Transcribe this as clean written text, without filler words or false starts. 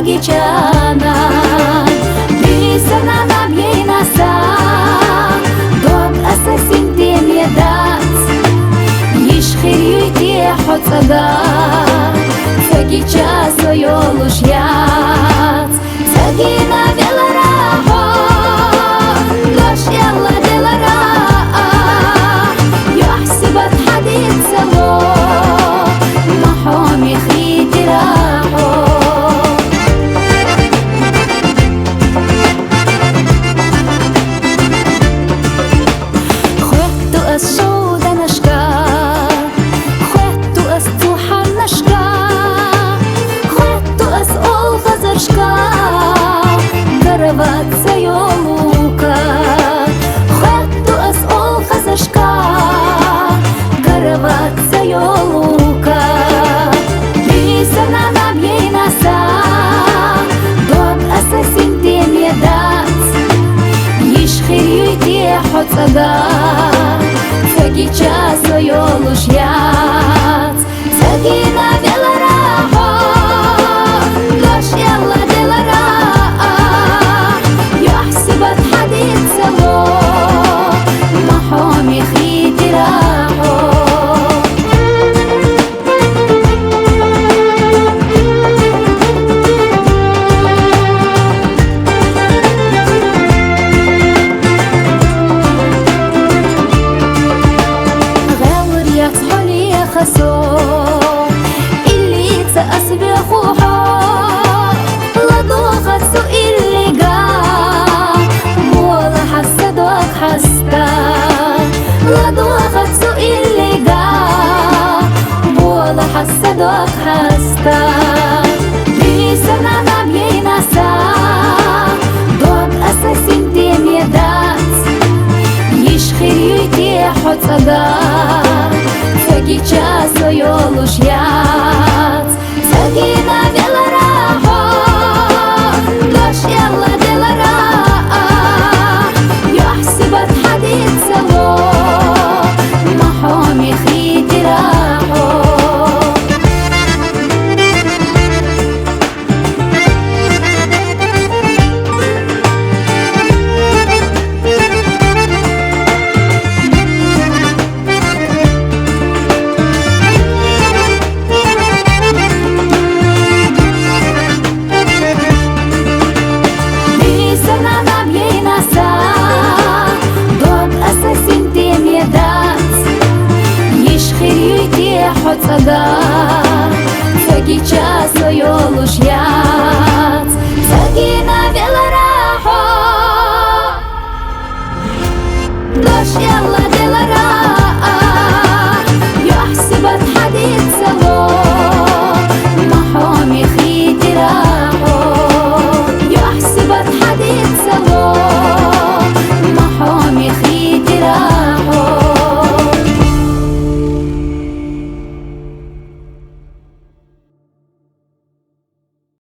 Gichana Bisana nam jej nasa Dom assassin tem yedat Yishkhir yiti hotsaga Zagicha soyolush yat Zagina velaraho Losh yalla delara Yuhsibat hadid salo Mahom yakhitiraho Zagicha soyolush yat Zagina velaraho Losh yalla delara Yuhsibat hadid salo Mahom yakhitiraho اللي تأسبي خوحا لضوخت سئل لقا ولا حسدوك حستا لضوخت سئل لقا ولا حسدوك حستا بسنة نبي نسا دوك أساسين تيم يدات يشخير يتي حتسدا Zagicha soyolush yat Zagina velaraho Losh yalla delara Yuhsibat hadid salo Mahom yakhitiraho Zagicha soyolush yat Zagina vela